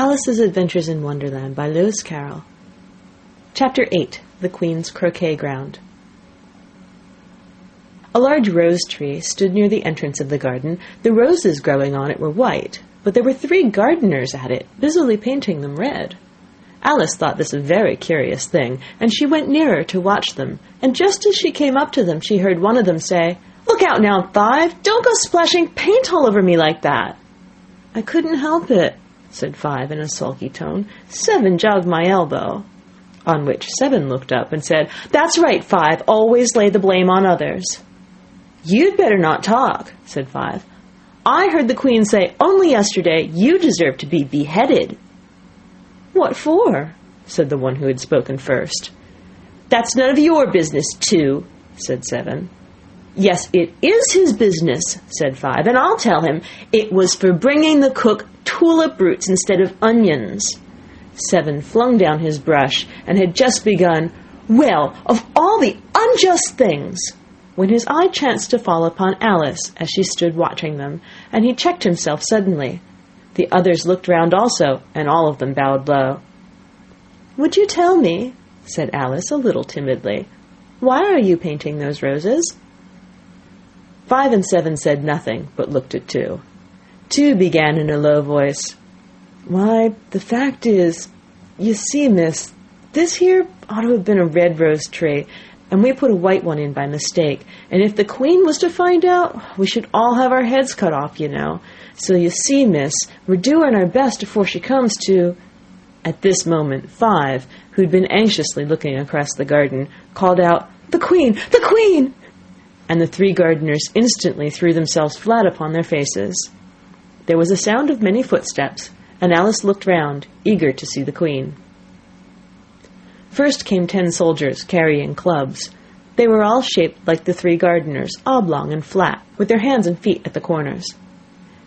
Alice's Adventures in Wonderland by Lewis Carroll. Chapter 8. The Queen's Croquet-Ground. A large rose tree stood near the entrance of the garden. The roses growing on it were white, but there were 3 gardeners at it, busily painting them red. Alice thought this a very curious thing, and she went nearer to watch them, and just as she came up to them she heard one of them say, "Look out now, 5! Don't go splashing paint all over me like that!" "I couldn't help it," said 5 in a sulky tone. 7 jogged my elbow. On which 7 looked up and said, "That's right, 5, always lay the blame on others." "You'd better not talk," said 5. "I heard the Queen say only yesterday you deserve to be beheaded." "What for?" said the one who had spoken first. "That's none of your business, too," said 7. "Yes, it is his business," said 5, "and I'll tell him. It was for bringing the cook tulip roots instead of onions." 7 flung down his brush and had just begun, "Well, of all the unjust things," when his eye chanced to fall upon Alice as she stood watching them, and he checked himself suddenly. The others looked round also, and all of them bowed low. "Would you tell me," said Alice a little timidly, "why are you painting those roses?" 5 and 7 said nothing, but looked at 2. 2 began in a low voice, "Why, the fact is, you see, miss, this here ought to have been a red rose tree, and we put a white one in by mistake, and if the Queen was to find out, we should all have our heads cut off, you know. So you see, miss, we're doing our best before she comes to—" At this moment 5, who'd been anxiously looking across the garden, called out, "The Queen! The Queen!" And the 3 gardeners instantly threw themselves flat upon their faces. There was a sound of many footsteps, and Alice looked round, eager to see the Queen. First came 10 soldiers, carrying clubs. They were all shaped like the 3 gardeners, oblong and flat, with their hands and feet at the corners.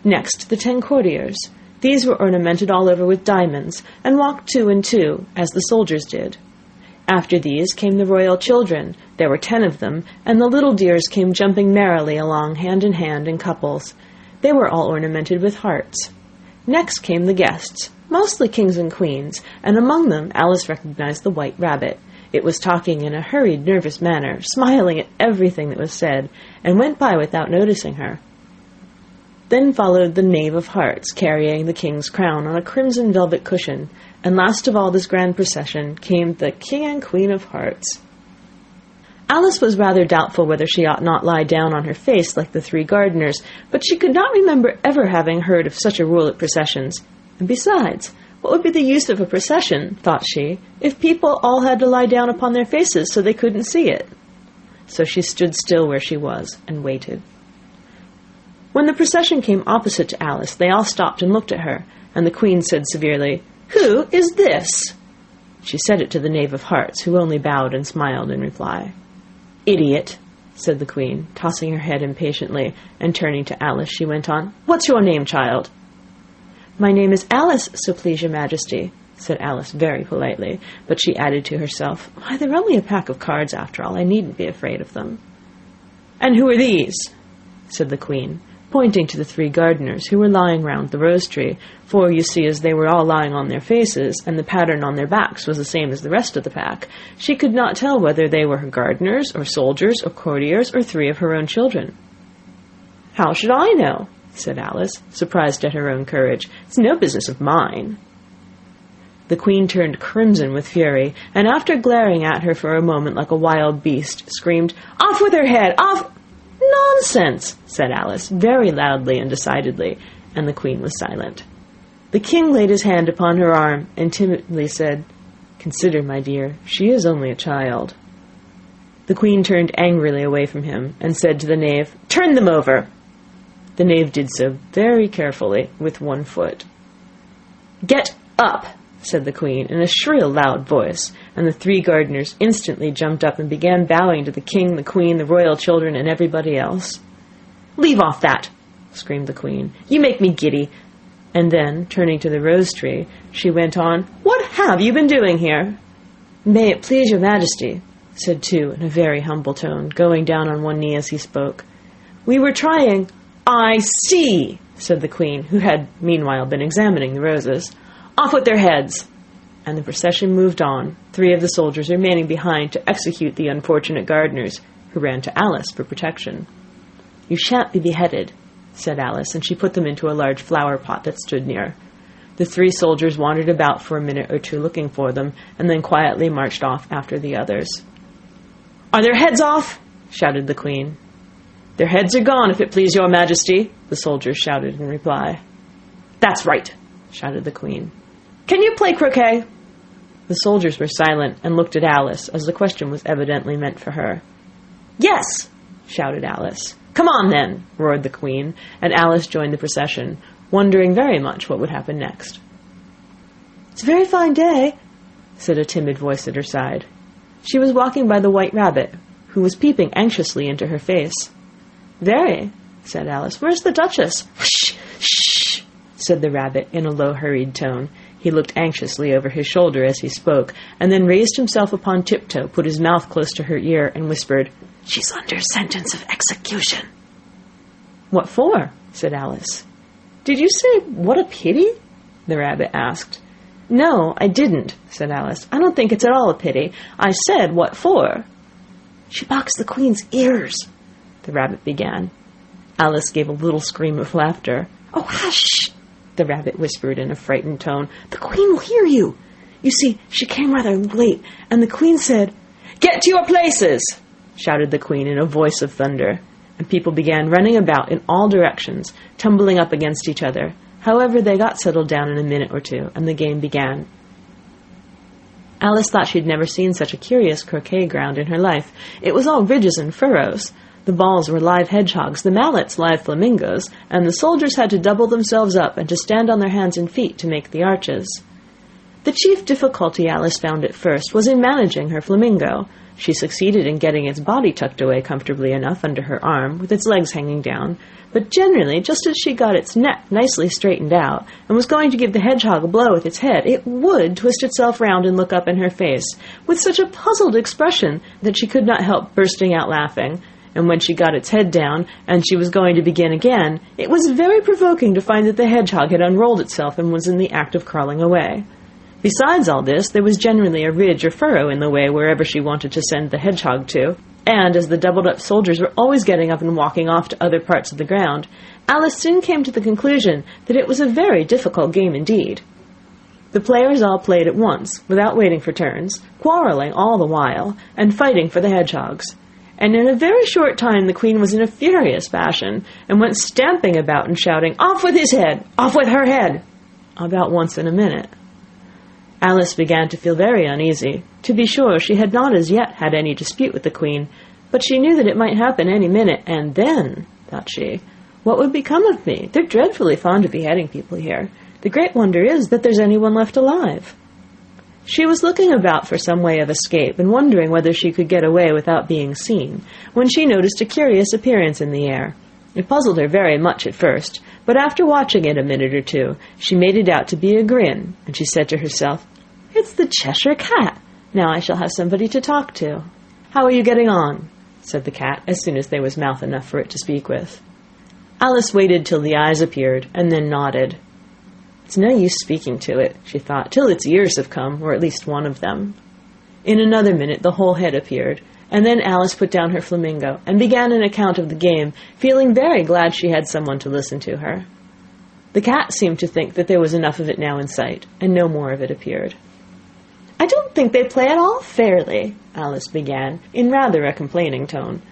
Next, the 10 courtiers. These were ornamented all over with diamonds, and walked 2 and 2, as the soldiers did. After these came the royal children. There were 10 of them, and the little dears came jumping merrily along hand in hand in couples. They were all ornamented with hearts. Next came the guests, mostly kings and queens, and among them Alice recognized the White Rabbit. It was talking in a hurried, nervous manner, smiling at everything that was said, and went by without noticing her. Then followed the Knave of Hearts, carrying the king's crown on a crimson velvet cushion, and last of all this grand procession came the King and Queen of Hearts. Alice was rather doubtful whether she ought not lie down on her face like the 3 gardeners, but she could not remember ever having heard of such a rule at processions. And besides, what would be the use of a procession, thought she, if people all had to lie down upon their faces so they couldn't see it? So she stood still where she was and waited. When the procession came opposite to Alice, they all stopped and looked at her, and the Queen said severely, "Who is this?" She said it to the Knave of Hearts, who only bowed and smiled in reply. "Idiot," said the Queen, tossing her head impatiently, and turning to Alice, she went on, "What's your name, child?" "My name is Alice, so please your Majesty," said Alice very politely, but she added to herself, "Why, they're only a pack of cards after all. I needn't be afraid of them." "And who are these?" said the Queen, pointing to the 3 gardeners who were lying round the rose tree, for, you see, as they were all lying on their faces, and the pattern on their backs was the same as the rest of the pack, she could not tell whether they were her gardeners, or soldiers, or courtiers, or 3 of her own children. "How should I know?" said Alice, surprised at her own courage. "It's no business of mine." The Queen turned crimson with fury, and after glaring at her for a moment like a wild beast, screamed, "Off with her head! Off!" "Nonsense!" said Alice, very loudly and decidedly, and the Queen was silent. The King laid his hand upon her arm and timidly said, "Consider, my dear, she is only a child." The Queen turned angrily away from him and said to the Knave, "Turn them over." The Knave did so very carefully with 1 foot. "Get up!" said the Queen in a shrill, loud voice, and the 3 gardeners instantly jumped up and began bowing to the King, the Queen, the royal children, and everybody else. "Leave off that!" screamed the Queen. "You make me giddy." And then, turning to the rose tree, she went on, "What have you been doing here?" "May it please your Majesty," said 2 in a very humble tone, going down on 1 knee as he spoke. "We were trying—" "I see," said the Queen, who had meanwhile been examining the roses. Off with their heads!" And the procession moved on, 3 of the soldiers remaining behind to execute the unfortunate gardeners, who ran to Alice for protection. "You shan't be beheaded," said Alice, and she put them into a large flower pot that stood near. The 3 soldiers wandered about for a minute or two looking for them, and then quietly marched off after the others. "Are their heads off?" shouted the Queen. "Their heads are gone, if it please your Majesty," the soldiers shouted in reply. "That's right," shouted the Queen. "Can you play croquet?" The soldiers were silent and looked at Alice, as the question was evidently meant for her. "Yes," shouted Alice. "Come on, then," roared the Queen, and Alice joined the procession, wondering very much what would happen next. "It's a very fine day," said a timid voice at her side. She was walking by the White Rabbit, who was peeping anxiously into her face. "Very," said Alice. "Where's the Duchess?" "Shh, shh," said the Rabbit in a low, hurried tone. He looked anxiously over his shoulder as he spoke, and then raised himself upon tiptoe, put his mouth close to her ear, and whispered, "She's under sentence of execution." "What for?" said Alice. "Did you say, 'what a pity'?" the Rabbit asked. "No, I didn't," said Alice. "I don't think it's at all a pity. I said, 'what for?'" "She boxed the Queen's ears," the Rabbit began. Alice gave a little scream of laughter. "Oh, hush!" the Rabbit whispered in a frightened tone. "The Queen will hear you. You see, she came rather late, and the Queen said—" "Get to your places!" shouted the Queen in a voice of thunder, and people began running about in all directions, tumbling up against each other. However, they got settled down in a minute or two, and the game began. Alice thought she'd never seen such a curious croquet-ground in her life. It was all ridges and furrows. The balls were live hedgehogs, the mallets live flamingos, and the soldiers had to double themselves up and to stand on their hands and feet to make the arches. The chief difficulty Alice found at first was in managing her flamingo. She succeeded in getting its body tucked away comfortably enough under her arm, with its legs hanging down, but generally, just as she got its neck nicely straightened out, and was going to give the hedgehog a blow with its head, it would twist itself round and look up in her face, with such a puzzled expression that she could not help bursting out laughing. And when she got its head down, and she was going to begin again, it was very provoking to find that the hedgehog had unrolled itself and was in the act of crawling away. Besides all this, there was generally a ridge or furrow in the way wherever she wanted to send the hedgehog to, and as the doubled-up soldiers were always getting up and walking off to other parts of the ground, Alice soon came to the conclusion that it was a very difficult game indeed. The players all played at once, without waiting for turns, quarrelling all the while, and fighting for the hedgehogs. And in a very short time the Queen was in a furious passion, and went stamping about and shouting, "Off with his head! Off with her head!" about once in a minute. Alice began to feel very uneasy. To be sure, she had not as yet had any dispute with the Queen, but she knew that it might happen any minute, and then, thought she, what would become of me? They're dreadfully fond of beheading people here. The great wonder is that there's anyone left alive. She was looking about for some way of escape, and wondering whether she could get away without being seen, when she noticed a curious appearance in the air. It puzzled her very much at first, but after watching it a minute or two, she made it out to be a grin, and she said to herself, "It's the Cheshire Cat. Now I shall have somebody to talk to." "How are you getting on?" said the cat, as soon as there was mouth enough for it to speak with. Alice waited till the eyes appeared, and then nodded. "It's no use speaking to it," she thought, "till its ears have come, or at least one of them." In another minute the whole head appeared, and then Alice put down her flamingo, and began an account of the game, feeling very glad she had someone to listen to her. The cat seemed to think that there was enough of it now in sight, and no more of it appeared. "I don't think they play at all fairly," Alice began, in rather a complaining tone.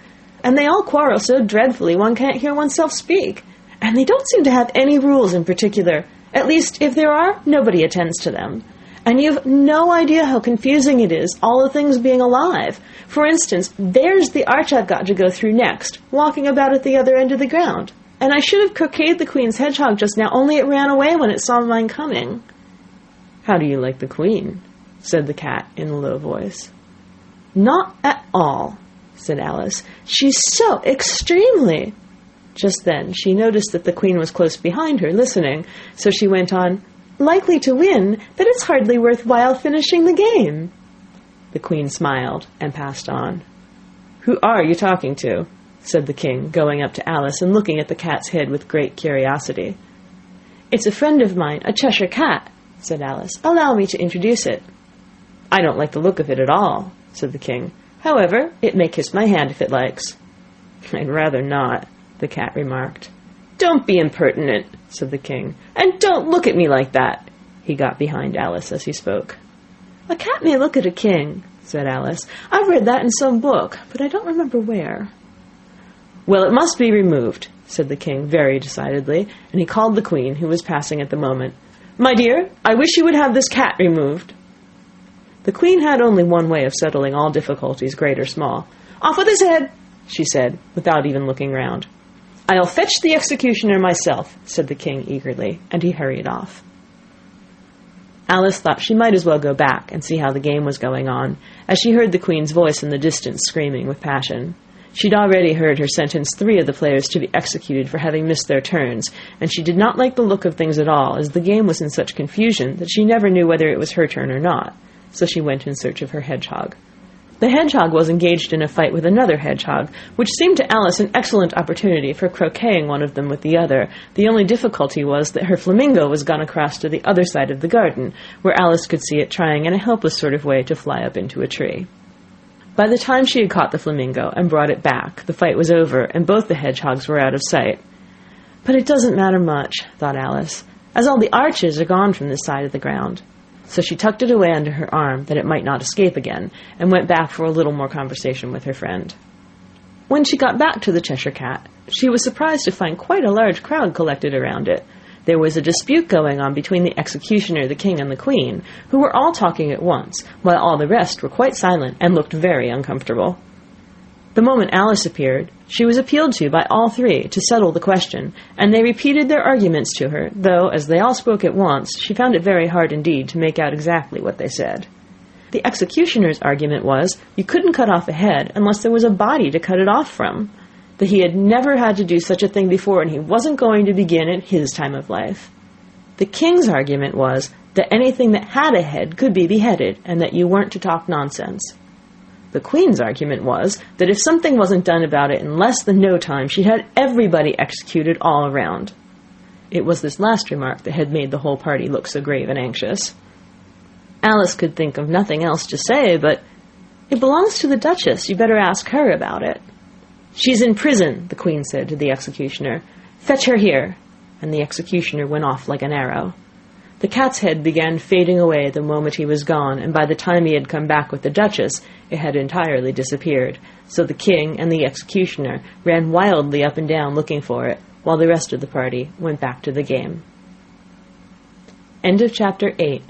"And they all quarrel so dreadfully one can't hear oneself speak. And they don't seem to have any rules in particular. At least, if there are, nobody attends to them. And you've no idea how confusing it is, all the things being alive. For instance, there's the arch I've got to go through next, walking about at the other end of the ground. And I should have croqueted the Queen's hedgehog just now, only it ran away when it saw mine coming." "How do you like the Queen?" said the cat in a low voice. "Not at all," said Alice. "She's so extremely—" Just then she noticed that the Queen was close behind her, listening, so she went on, "Likely to win, that it's hardly worth while finishing the game." The Queen smiled and passed on. "Who are you talking to?" said the King, going up to Alice and looking at the cat's head with great curiosity. "It's a friend of mine, a Cheshire Cat," said Alice. "Allow me to introduce it." "I don't like the look of it at all," said the king. "However, it may kiss my hand if it likes." "I'd rather not," the cat remarked. "Don't be impertinent," said the king, "and don't look at me like that." He got behind Alice as he spoke. "A cat may look at a king," said Alice. "I've read that in some book, but I don't remember where." "Well, it must be removed," said the king very decidedly, and he called the queen, who was passing at the moment. "My dear, I wish you would have this cat removed." The queen had only one way of settling all difficulties, great or small. "Off with his head," she said, without even looking round. "I'll fetch the executioner myself," said the king eagerly, and he hurried off. Alice thought she might as well go back and see how the game was going on, as she heard the queen's voice in the distance screaming with passion. She'd already heard her sentence 3 of the players to be executed for having missed their turns, and she did not like the look of things at all, as the game was in such confusion that she never knew whether it was her turn or not, so she went in search of her hedgehog. The hedgehog was engaged in a fight with another hedgehog, which seemed to Alice an excellent opportunity for croqueting one of them with the other. The only difficulty was that her flamingo was gone across to the other side of the garden, where Alice could see it trying in a helpless sort of way to fly up into a tree. By the time she had caught the flamingo and brought it back, the fight was over, and both the hedgehogs were out of sight. "But it doesn't matter much," thought Alice, "as all the arches are gone from this side of the ground." So she tucked it away under her arm, that it might not escape again, and went back for a little more conversation with her friend. When she got back to the Cheshire Cat, she was surprised to find quite a large crowd collected around it. There was a dispute going on between the executioner, the king, and the queen, who were all talking at once, while all the rest were quite silent and looked very uncomfortable. The moment Alice appeared, she was appealed to by all 3 to settle the question, and they repeated their arguments to her, though, as they all spoke at once, she found it very hard indeed to make out exactly what they said. The executioner's argument was, you couldn't cut off a head unless there was a body to cut it off from, that he had never had to do such a thing before, and he wasn't going to begin at his time of life. The king's argument was that anything that had a head could be beheaded, and that you weren't to talk nonsense. The queen's argument was that if something wasn't done about it in less than no time, she'd had everybody executed all around. It was this last remark that had made the whole party look so grave and anxious. Alice could think of nothing else to say, but, "It belongs to the Duchess. You better ask her about it." "She's in prison," the queen said to the executioner. "Fetch her here." And the executioner went off like an arrow. The cat's head began fading away the moment he was gone, and by the time he had come back with the Duchess, it had entirely disappeared. So the king and the executioner ran wildly up and down looking for it, while the rest of the party went back to the game. End of chapter 8.